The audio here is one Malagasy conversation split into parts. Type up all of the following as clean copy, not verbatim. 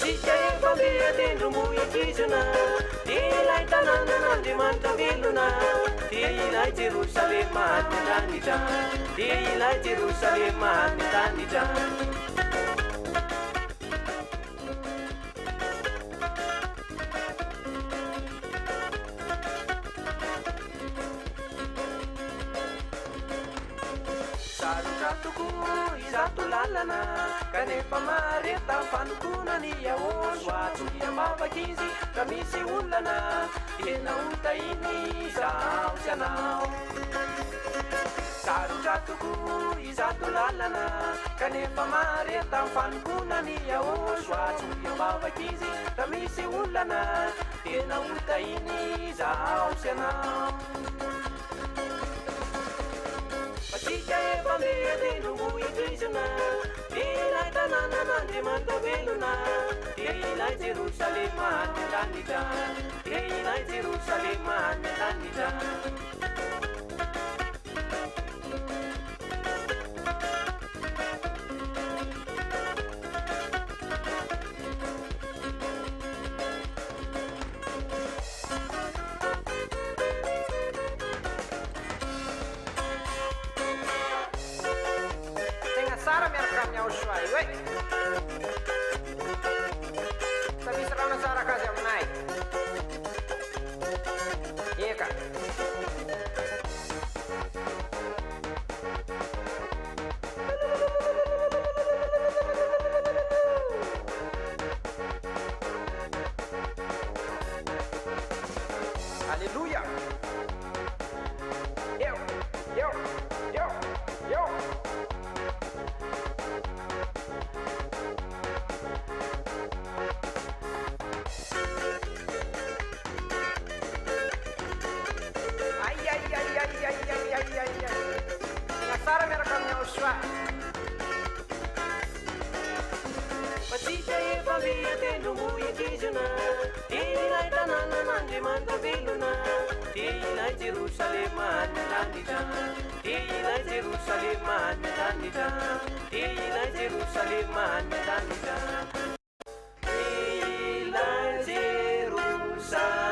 Matsika efa mbehatendrombohikizona dia ilay tanànan'Andriamanitra velona dia ilay Jerosalema mitandritra dia ilay Jerosalema mitandritra izato lalana kanefa mareta fanokonany ahoso atsohiambavaka izy ka misy olana tena hotahiny izao sy anao sarotra tokoa izato lalana kanefa mareta fanokonany ahoso atsohiambavaka izy ka misy olana tena hotahiny izao sy anao Matsika efa mbehatendrombohikizona dia ilay tanànan'Andriamanitra velona dia ilay Jerosalema mitandritra dia ilay Jerosalema mitandritra Sara miaraka amin'ny aosoay hoe sa misy raha nasaraka azy aminay eka Alleluia yo yo yo yo Sara miaraka amin'ny aosoa Matsika efa mbehatendrombohikizona dia ilay tanànan'Andriamanitra velona dia ilay Jerosalema mitandritra dia ilay Jerosalema mitandritra dia ilay Jerosalema mitandritra ilay Jerosalema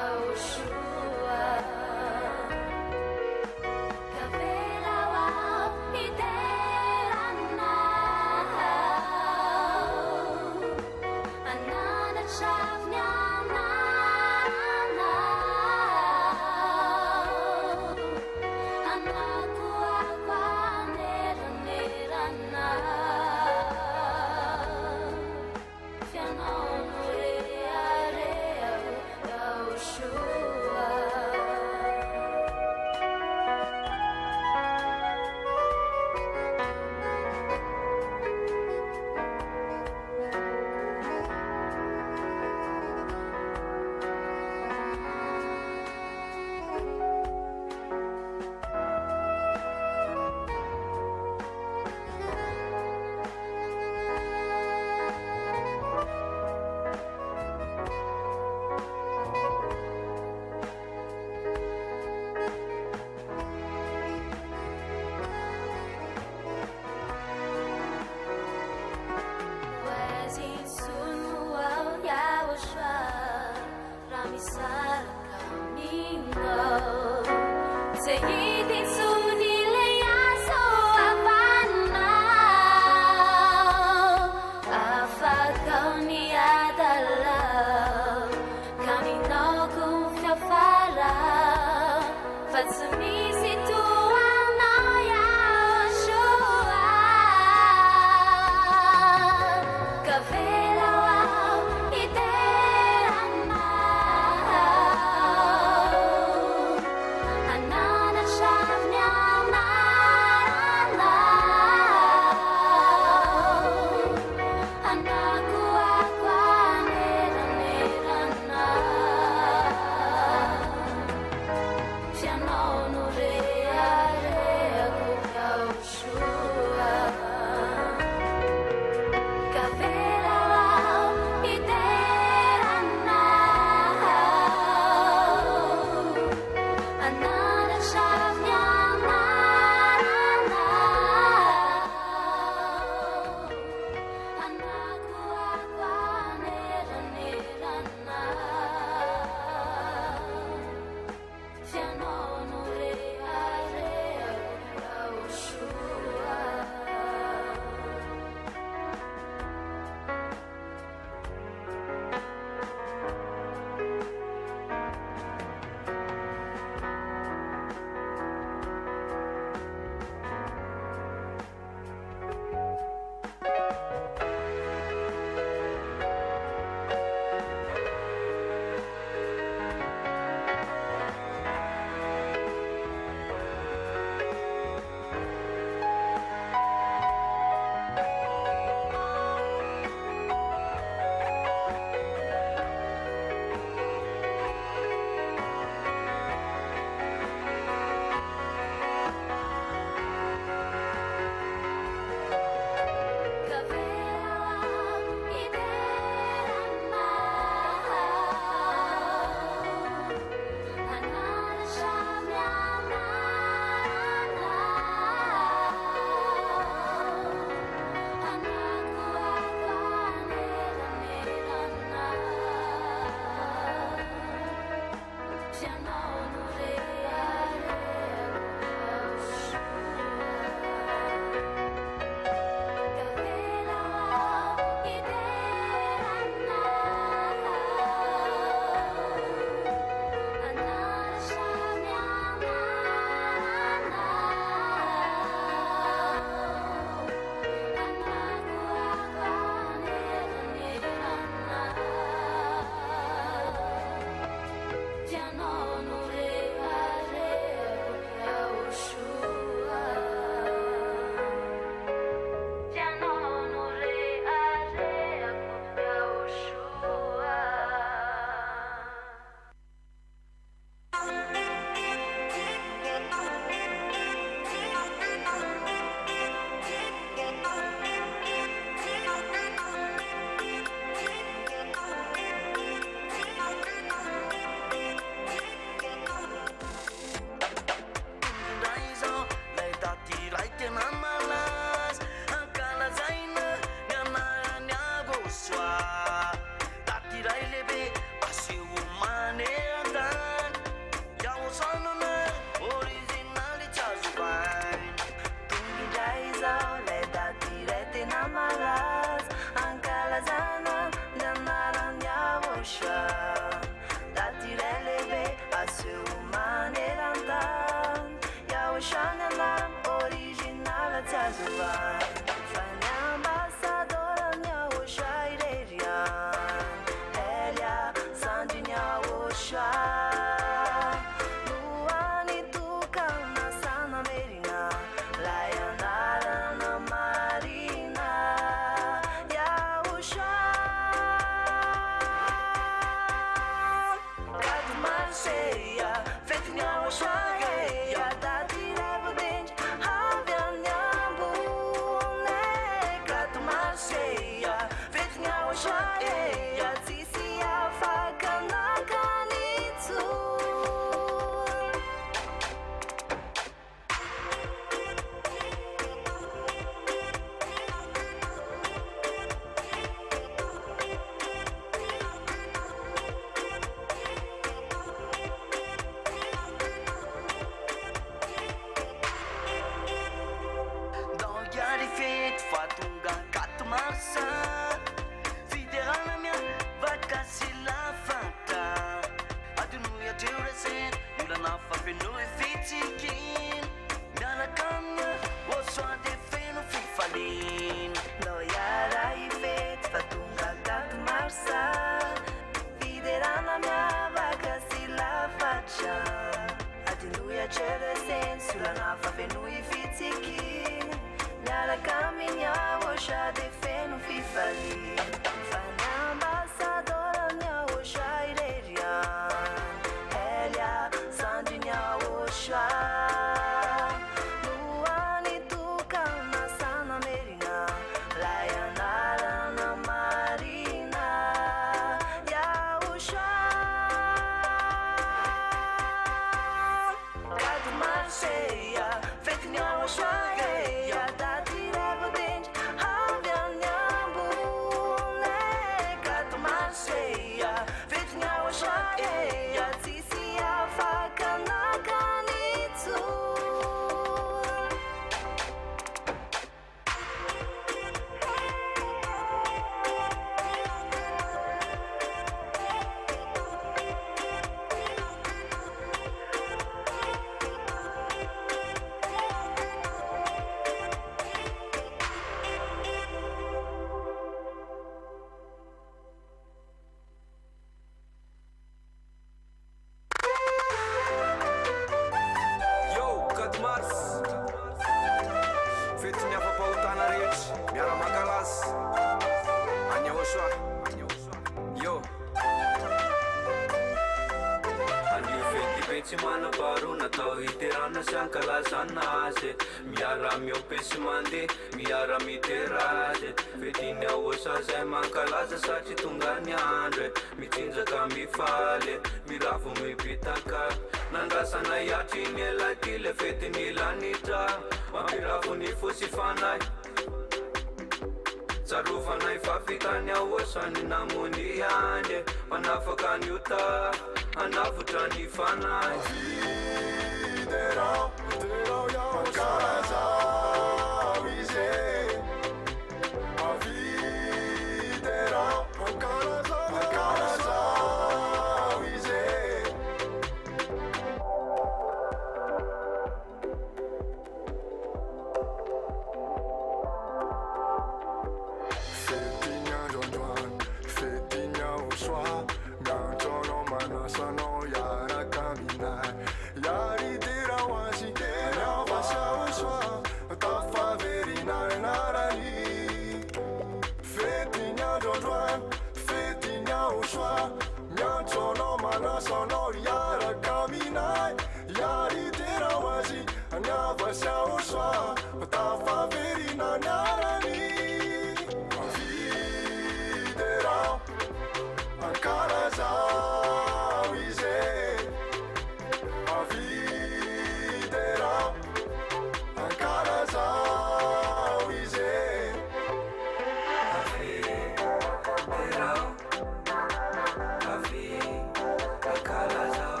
Calazao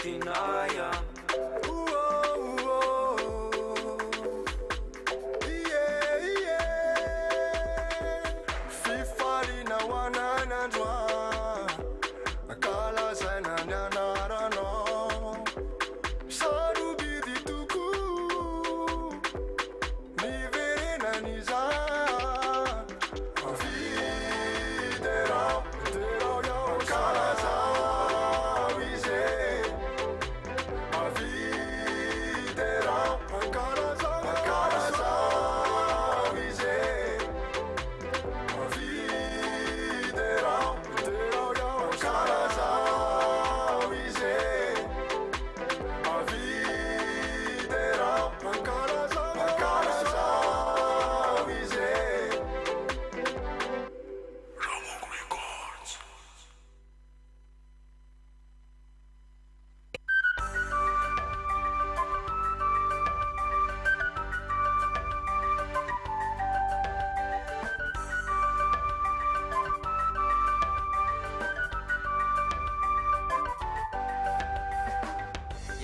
kinaya.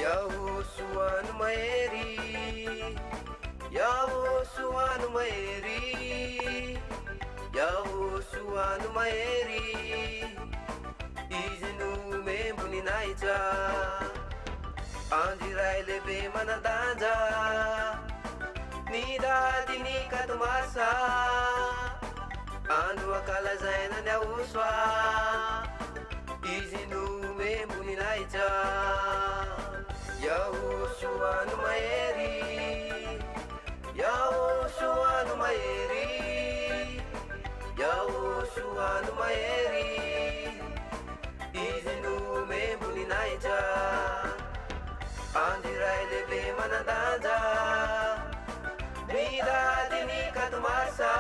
Yahosuanu Maeri, Yahosuanu Maeri, Yahosuanu Maeri, izinu membuni naija, anjirai lebe manadanja, nidadi ni katumasa, andu akala zaina nyauswa, izinu membuni naija. Yahosuanu Maeri, Yahosuanu Maeri, Yahosuanu Maeri, izinu membuni naija, anjirai lebe manadanja, nidadi ni katumasa,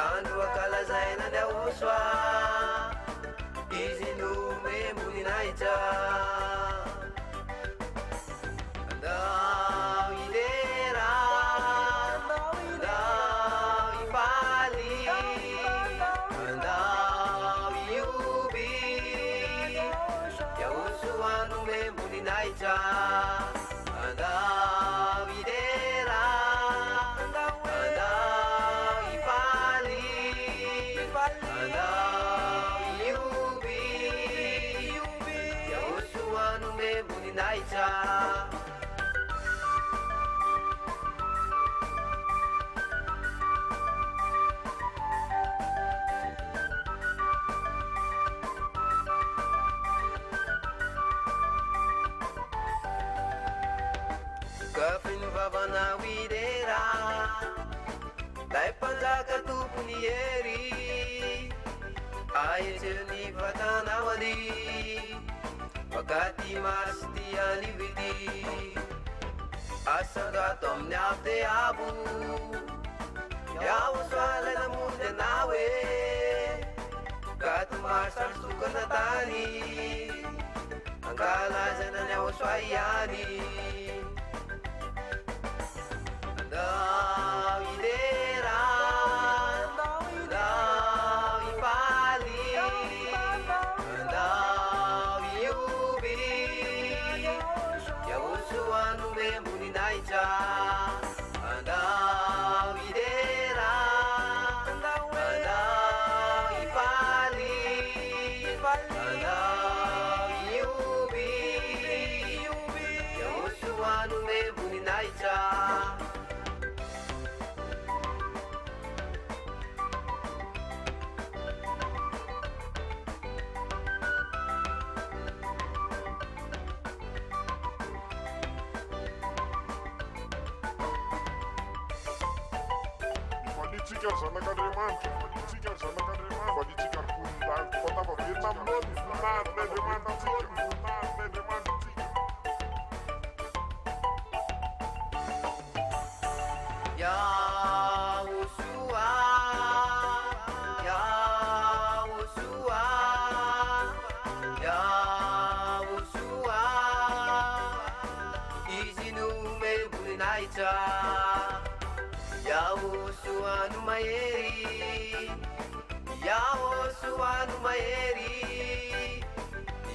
andu akala zaina nyauswa, izinu membuni naija. Kafin vavana widera, dai panjaka tupunieri, ayecheni vatana wadi, wakati mastiani vidi, asaga tom nyapte abu, Yahosuale na mude nawe, katu masar sukanatani, angkala jana Yahosuayani. Idera, ipali, iubi, Yahosuanu membuni naija, idera, ipali, iubi, Yahosuanu membuni naija. Sana kadriman, politiker sana kadriman, politiker kundan, kota på Vietnam, kundan, nedriman, kundan, nedriman. Yahoshua, Yahoshua, Yahoshua, izinu membuni naija. Yahosuanu Maeri, Yahosuanu Maeri,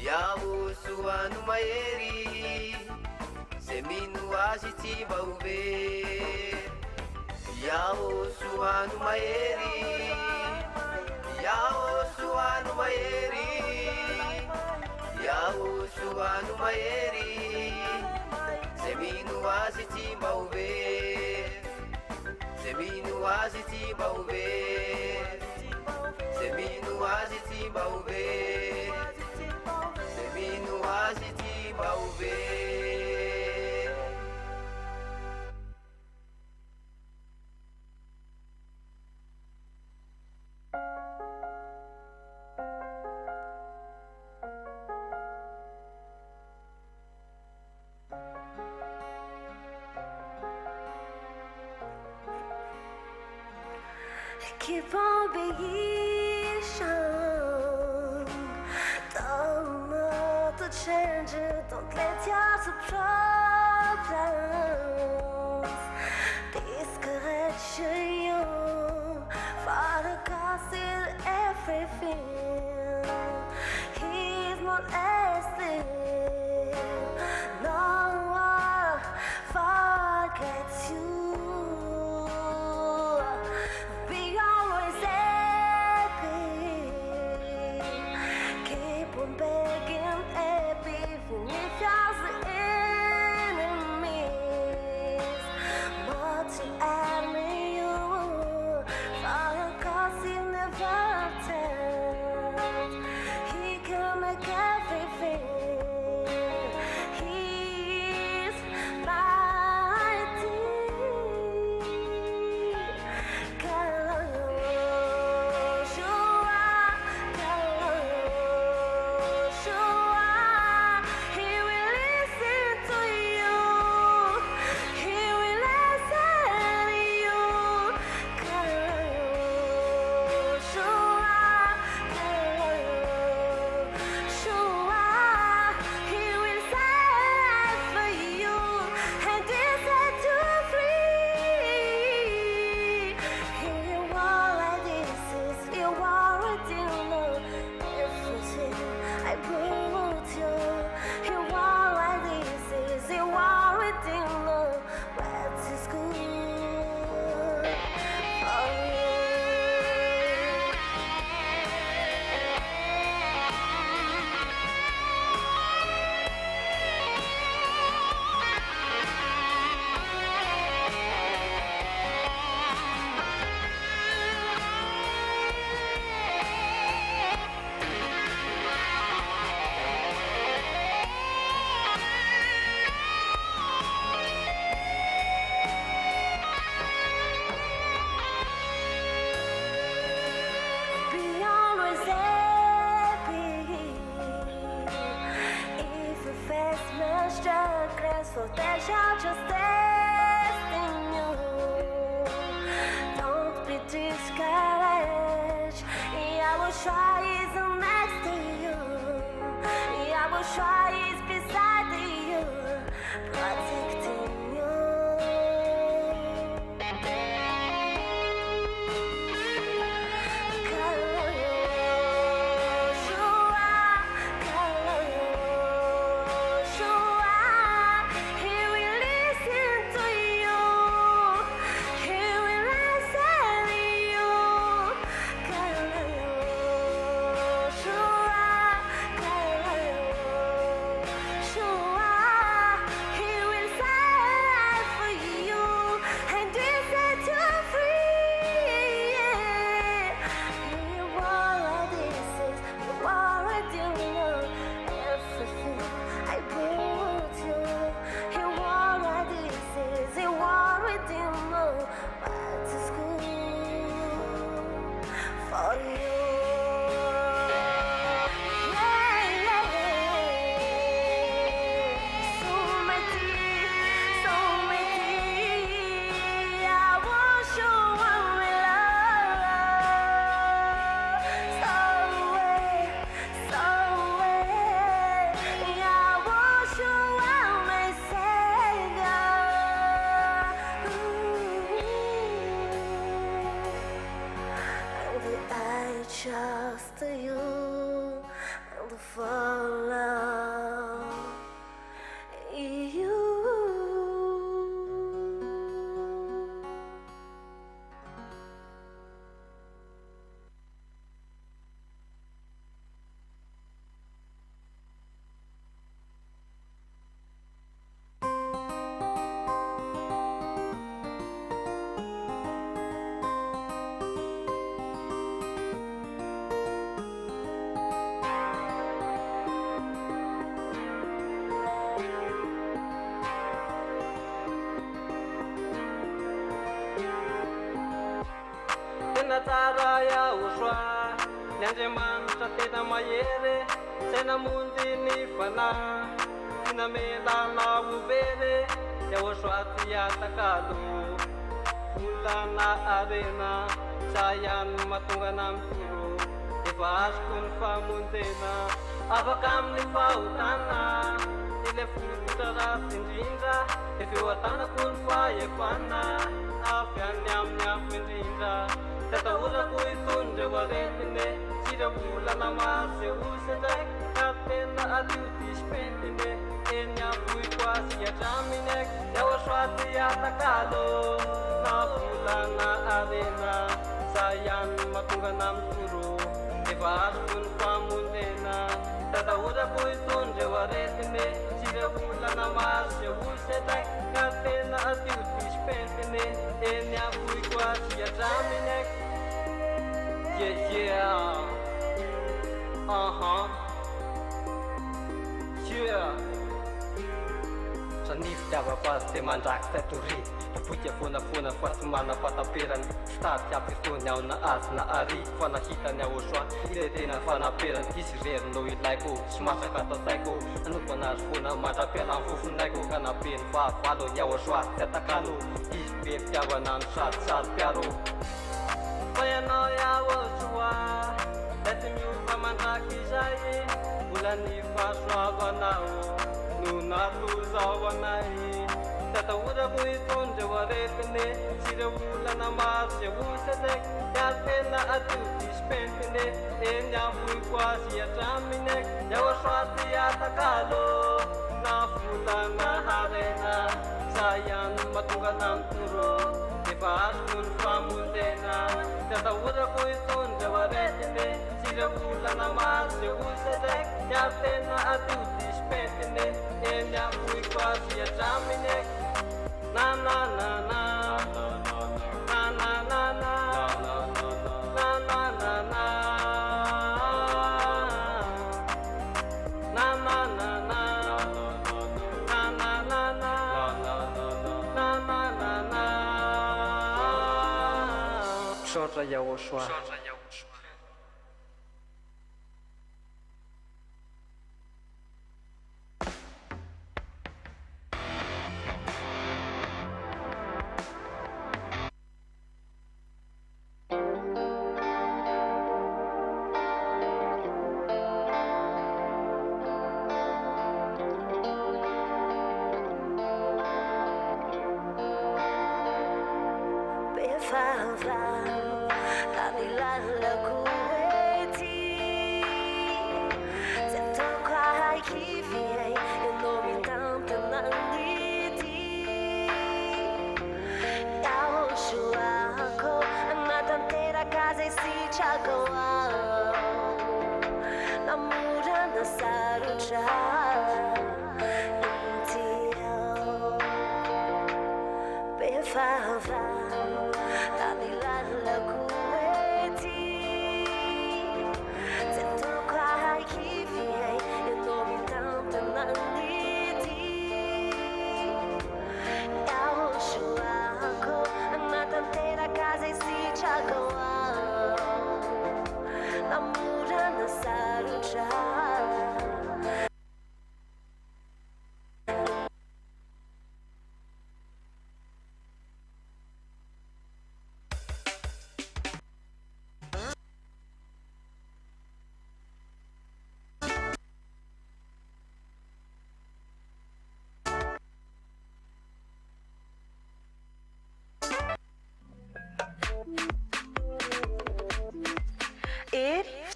Yahosuanu mahery ze mino azy tsy mba ho very iaho soano mahery iaho soano mahery iaho soano mahery ze mino azy tsy mba ho very ze mino azy tsy mba ho very ze mino azy tsy mba ho very ze mino azy tsy mba ho very. Keep on being strong. Don't know to change it. Don't let your problems discourage you. Father God sees everything. He's not asleep. No one forgets you. So dash out your destiny. Don't be discouraged. Yahushua is next to you. Yahushua is beside you, protecting you. yahosoa ny andriamanitra tena mahery zay namonjy ny fanahy tsy namelana overy yahosoa ty atakalo volana arena sayany matongana mitoro efa azoko ny famonjena afaka amin'ny fahotana ile fototra ratsy indrindra efa eo atanako ny fahefana avy any amin'ny afo indrindra tsy atahorako itondreo aretiny tsy ireo volana mase osetray ka tena alio dispentiny eny avoiko azy atraminy yahosoa ty atakalo na volana arena sayany matongana mitoro efa azoko ny famonjena tsy atahorako itondreo aretiny tsy ireo volana mase osetray ka tena alio dispentiny eny avoiko azy atraminy yeah Sanif fitiavako azy dia mandraky tatory Napoika fonafona fa tsy manam-pataperany Stady ampirtony ao na azy na ary Fa nahitany ahosoa ile tena fanaperany Isy rerino ilaiko sy masaka atao saiko Anoko anazy fona mandra-piala amin'ny fofonaiko Ka napeny fahavalo yahosoa tsy atakalo Izy be fitiavana no sady piaro Fa ianao yahosoa Lety miofa mandraky izay Vola ny fahasoavanao no natozao anay Tsy atahorako itondreo aretiny Tsy ireo volana maro osetray ka tena adio dispentiny eny avoiko azy atraminy yahosoa ty atakalo na volana harena sayany matongana mitoro efa azoko ny famonjena Tsy atahorako itondreo aretiny Tsy ireo volana maro osetray ka tena adio dispentiny eny avoiko azy atraminy na na na na na na na na na na na na na na na na Sotra yahosoa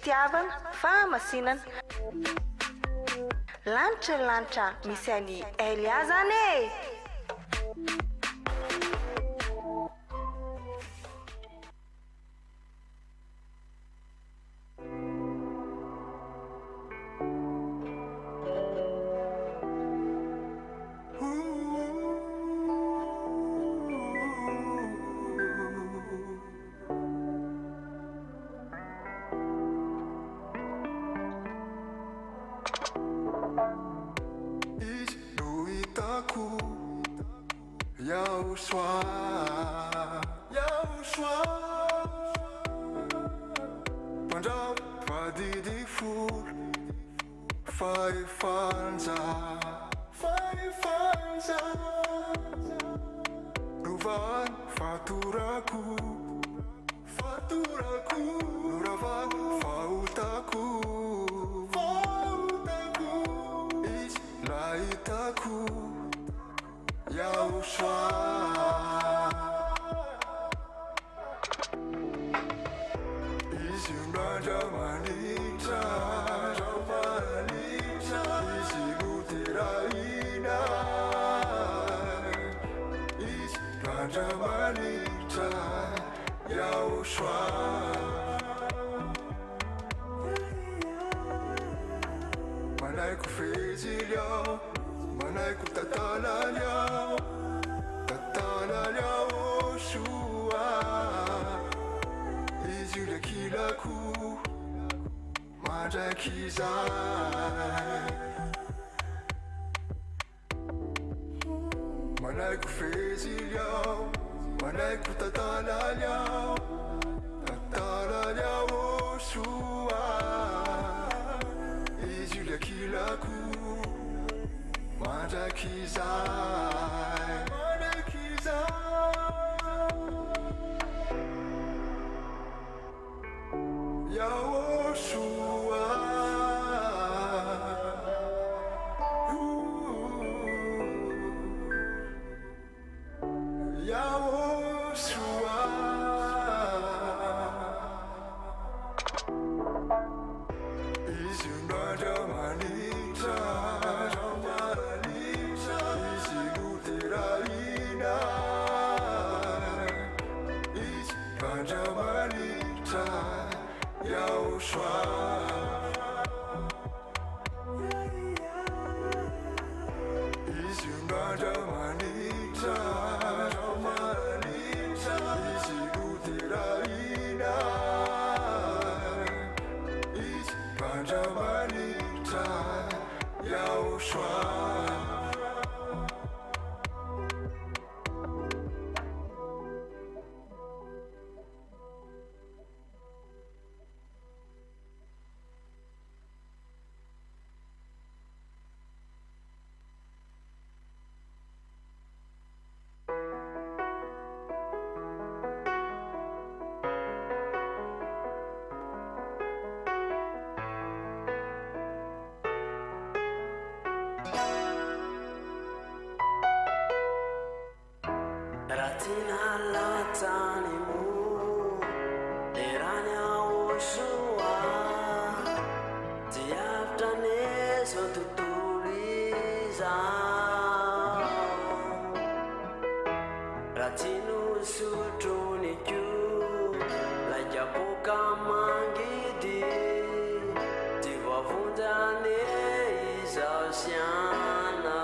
Fitiavana fahamasinana lanitra misy any Elia zany faefanza Ruvan faturaku Nuravan fautaku Ich laitaku Yausha Isyunraja manita Isigutiraina Isyunraja manita Yausha Manai ku feziliao Manai ku tatalaliao Oshua Izyulia kilaku Majakizai Manai ku feziliao Manai ku tatalaliao Oshua Izyulia kilaku Majakizai Yaoshua Yaoshua Isyunraja manita Isigutiraina Isyunraja manita Yausha Isyunraja manita Isigutiraina Isyunraja manita Yausha Ratina latanimu Neranya Oshua Tiaftane sotutuliza Ratinu sutuniku Lajapuka mangidi Tivavundane izausiana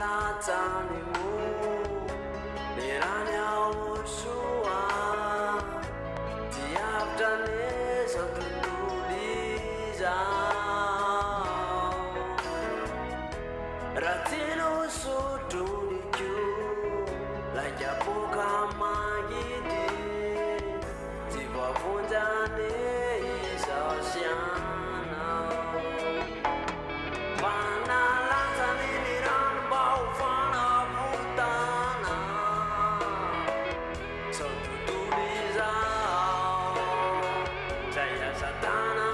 Latanimu Neranya Oshua Tiaftane sotutuliza Ratinu sutuniku Lajapuka mangidi Tivavundane izausiana Satana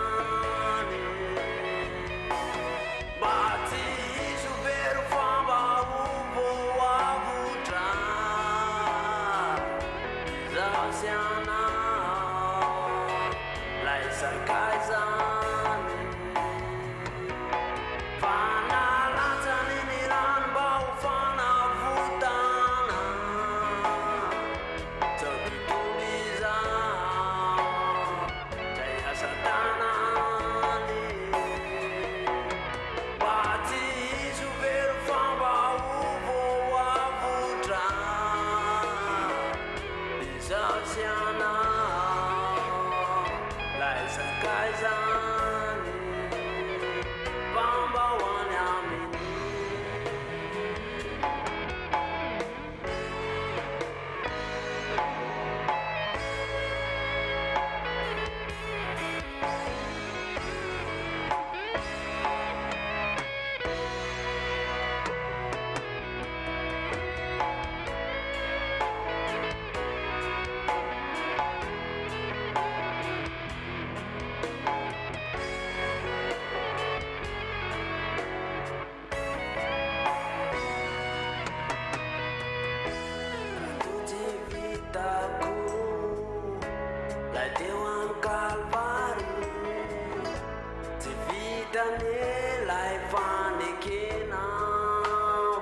vitanelay fanekena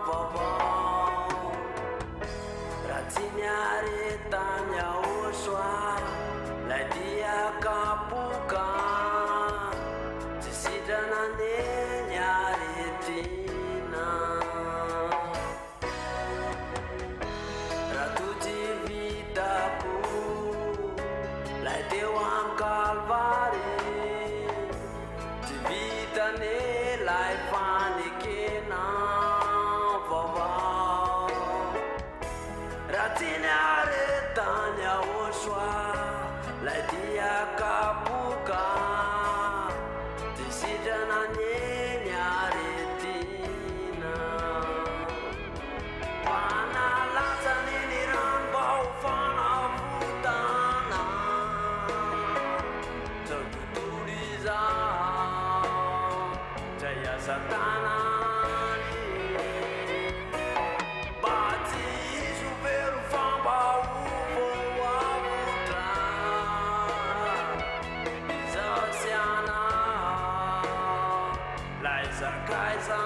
vaovao raha tsy niaretany aosoa lay diakapoka tsy sitrana ne niaretina raha totsy vitako lay teo am kalvary tsy vitanelay fanekena vaovao raha tsy niaretany aosoa lay diakapoka tsy sitrana ne niaretina fanalatsany ny rano mba ho fanavotana zao tontolo izao zay asa tanany mba tsy iso vero famba ho voavotra izao siana lay zakaiza